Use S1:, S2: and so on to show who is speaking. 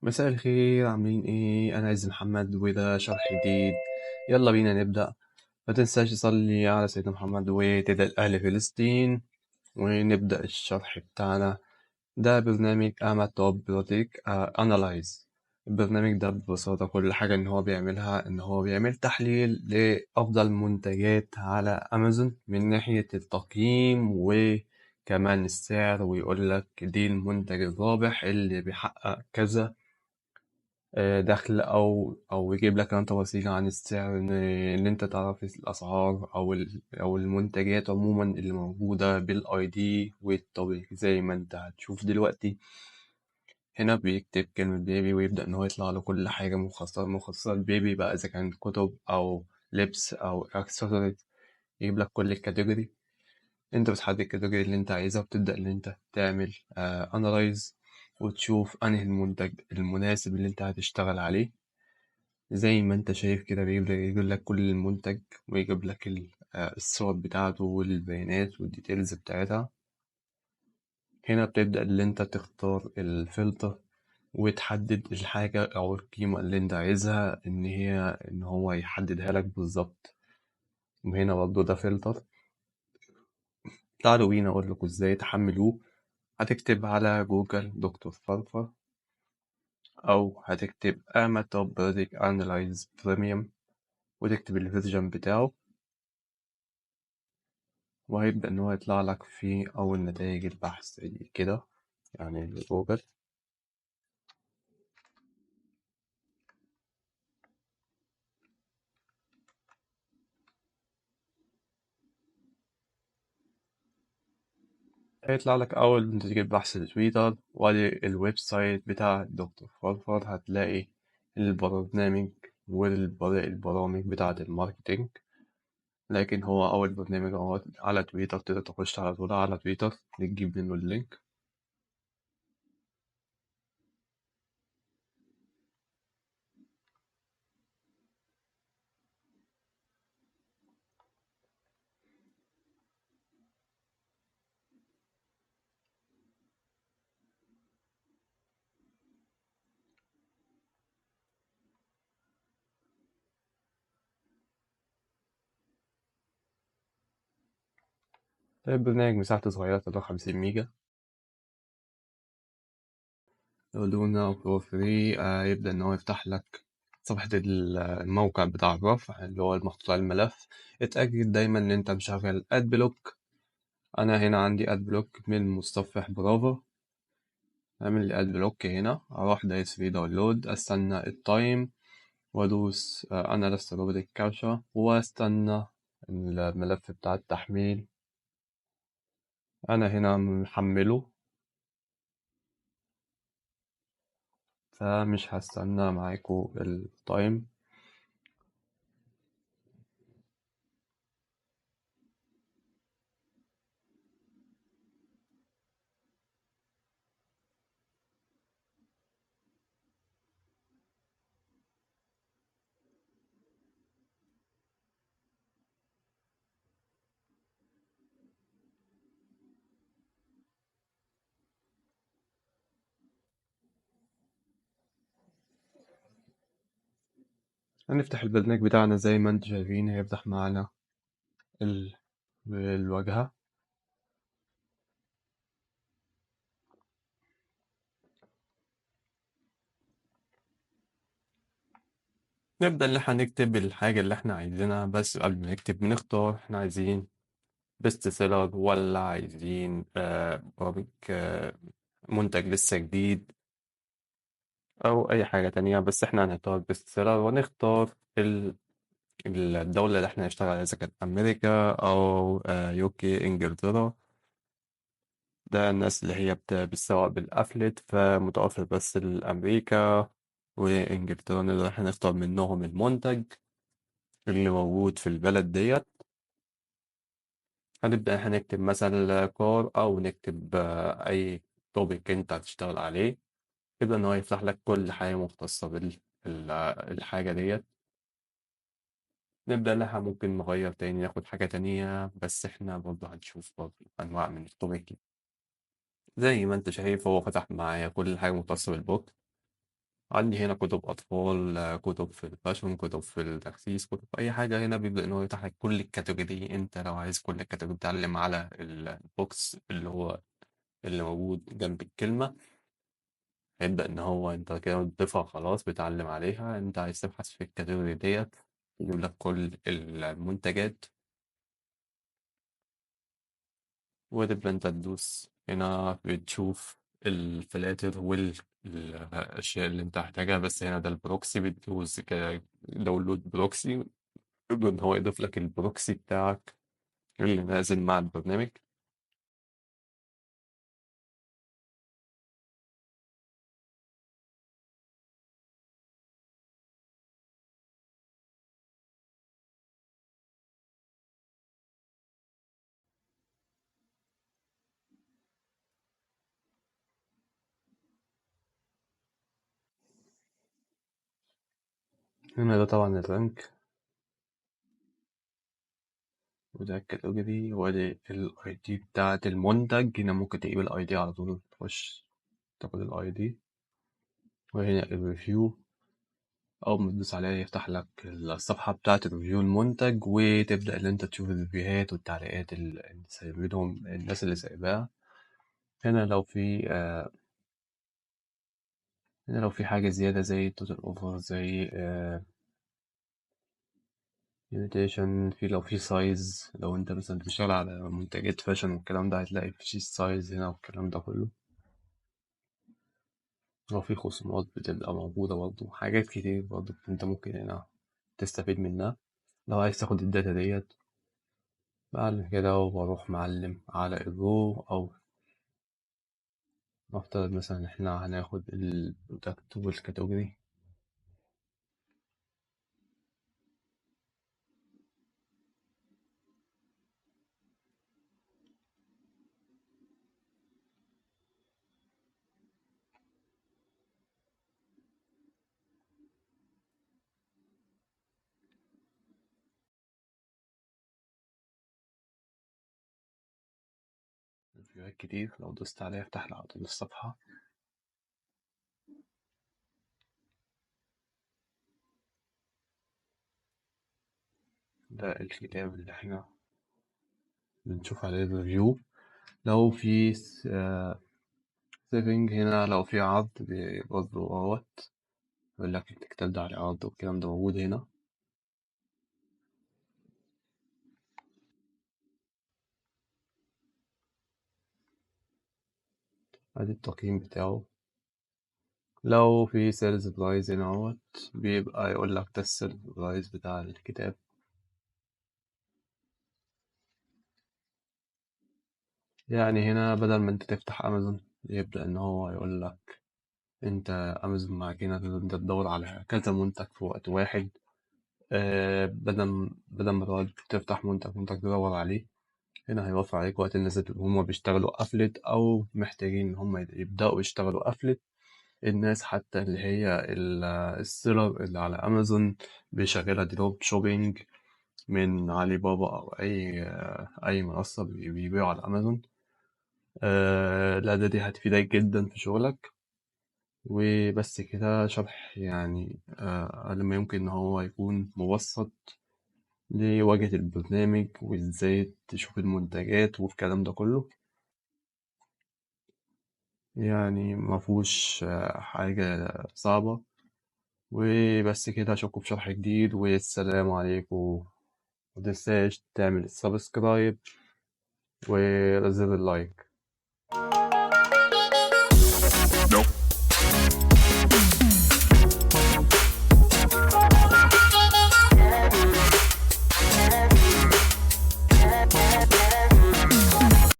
S1: مساء الخير، عاملين ايه؟ انا عز محمد وده شرح جديد. يلا بينا نبدأ. ما تنساش تصلي على سيدنا محمد وتدعي لأهل فلسطين، ونبدأ الشرح بتاعنا. ده برنامج أما توب بروتيك أنالايز. البرنامج ده ببساطة كل حاجة إن هو بيعملها إن هو بيعمل تحليل لأفضل منتجات على أمازون من ناحية التقييم وكمان السعر، ويقول لك دي المنتج الرابح اللي بيحقق كذا دخل، أو يجيب لك كمان تفاصيل عن السعر، إن أنت تعرف الأسعار أو المنتجات عموما اللي موجودة بالأي دي والطريق زي ما أنت هتشوف دلوقتي. هنا بيكتب كلمة بيبي ويبدأ إن هو يطلع له كل حاجة مخصصة للبيبي بقى، إذا كان كتب أو لبس أو أكسسوارز. يجيب لك كل الكاتيجوري. أنت بتحدد الكاتيجوري اللي أنت عايزها، وبتبدأ إن أنت تعمل أنالايز وتشوف أنهي المنتج المناسب اللي أنت هتشتغل عليه. زي ما انت شايف كده يجيب لك كل المنتج، ويجيب لك الصور بتاعته والبيانات والديتيلز بتاعتها. هنا بتبدأ اللي انت تختار الفلتر وتحدد الحاجة أو القيمة اللي انت عايزها إن هو يحددها لك بالظبط. وهنا برضه ده فلتر. تعالوا بينا أقول لكم ازاي تحملوه. هتكتب على جوجل دكتور فرفر، أو هتكتب أماتوب بريدك أنالايز بريميوم، وتكتب الفيرجن بتاعه، وهيبدأ إن هو يطلع لك في أول نتائج البحث دي كده، يعني جوجل. هيطلع لك أول نتيجة بحث لتويتر، وادي الويب سايت بتاع الدكتور فرفر. هتلاقي البرنامج والبرامج بتاعة الماركتينج، لكن هو أول برنامج هو على تويتر. تقدر تخش على طول على تويتر تجيب منه اللينك. البرنامج مساحته صغيرة، 53 ميجا. لونا برو فري. يبدأ إن هو يفتح لك صفحة الموقع بتاع الرفع اللي هو المحطوط على الملف. اتأكد دايما إن أنت مشغل أد بلوك. أنا هنا عندي أد بلوك من متصفح برافو. أعمل لي أد بلوك هنا، أروح دايس في داونلود، أستنى التايم وأدوس أنا لست روبوت الكاوشة، وأستنى الملف بتاع التحميل. أنا هنا محمله، فمش هستنى معاكو التايم. هنفتح البرنامج بتاعنا زي ما انتم شايفين، هيفتح معنا الواجهة. نبدأ إن احنا نكتب الحاجة اللي احنا عايزينها، بس قبل ما نكتب بنختار احنا عايزين بيست سيلر، ولا عايزين برامج منتج لسه جديد، أو أي حاجة تانية. بس احنا هنختار بيست سيلر، ونختار الدولة اللي احنا هنشتغل عليها، إذا كانت أمريكا أو يوكي إنجلترا. ده الناس اللي هي بتسوق بالأفلت، فمتوفر بس لأمريكا وإنجلترا. نقدر احنا نختار منهم المنتج اللي موجود في البلد ديت. هنبدأ احنا نكتب مثلا كار، أو نكتب أي توبيك أنت هتشتغل عليه. يبدأ إن هو يفتح لك كل حاجة مختصة بالحاجة ديت. نبدأ إن احنا ممكن نغير تاني، ناخد حاجة تانية، بس احنا برضه هنشوف برضه أنواع من التوبيك. زي ما أنت شايف هو فتح معايا كل حاجة مختصة بالبوك. عندي هنا كتب أطفال، كتب في الفاشن، كتب في التخسيس، كتب في أي حاجة. هنا بيبدأ إن هو يفتح لك كل الكاتيجوري. أنت لو عايز كل الكاتيجوري بتعلم على البوكس اللي هو اللي موجود جنب الكلمة، هيبدأ إن هو أنت كده بتضيفها خلاص بتعلم عليها. أنت عايز تبحث في الكاتيجوري ديت، يجيب لك كل المنتجات، وتبدأ أنت تدوس هنا بتشوف الفلاتر والأشياء اللي أنت محتاجها. بس هنا ده البروكسي، بتدوس داونلود بروكسي، يبدأ إن هو يضيف لك البروكسي بتاعك اللي نازل مع البرنامج. هنا ده طبعا الرانك، وده الكاتيجوري، وادي الاي دي بتاعت المنتج. هنا ممكن تجيب الاي دي على طول، تخش تاخد الاي دي. وهنا الريفيو، أول ما تدوس عليها يفتح لك الصفحة بتاعة الريفيو المنتج، وتبدأ إن أنت تشوف الريفيوهات والتعليقات اللي سايبينهم الناس اللي سايباها. هنا لو في هنا لو في حاجة زيادة زي توتال اوفر، زي ليميتيشن، في لو في سايز، لو انت مثلا بتشتغل على منتجات فاشن والكلام ده، هتلاقي في سايز هنا والكلام ده كله. لو في خصومات بتبقى موجودة برضه، حاجات كتير برضه انت ممكن هنا تستفيد منها. لو عايز تاخد الداتا ديت، بعمل كده وبروح معلم على الرو، أو نفترض مثلا احنا هناخد البرودكت والكاتيجوري. ريفيوهات كتير، لو دوست عليها يفتح لي على طول الصفحة. ده الكتاب اللي احنا بنشوف عليه الريفيو. لو في سيفنج هنا، لو في عرض برضه اهوت، يقول لك الكتاب ده عليه عرض، والكلام ده موجود هنا. ادي التقييم بتاعه. لو في سيلز برايز هنا اهوت، بيبقى يقول لك ده السيلز برايز بتاع الكتاب. يعني هنا بدل ما انت تفتح امازون، يبدأ ان هو يقول لك انت امازون معاك هنا تقدر انت تدور على كذا منتج في وقت واحد. بدل ما تقعد تفتح منتج تدور عليه، هنا هيوفر عليك وقت. الناس اللي هم بيشتغلوا افلت او محتاجين ان هم يبدأوا يشتغلوا افلت، الناس حتى اللي هي السيلر اللي على امازون بيشغلها دروب شوبينج من علي بابا او اي منصة بيبيعوا على امازون. الأداة دي هتفيدك جدا في شغلك. وبس كده شرح يعني أقل ما يمكن إن هو يكون مبسط لواجهة البرنامج، وإزاي تشوف المنتجات والكلام ده كله. يعني مفهوش حاجة صعبة. وبس كده أشوفكم في شرح جديد، والسلام عليكم. متنساش تعمل السبسكرايب وزر اللايك.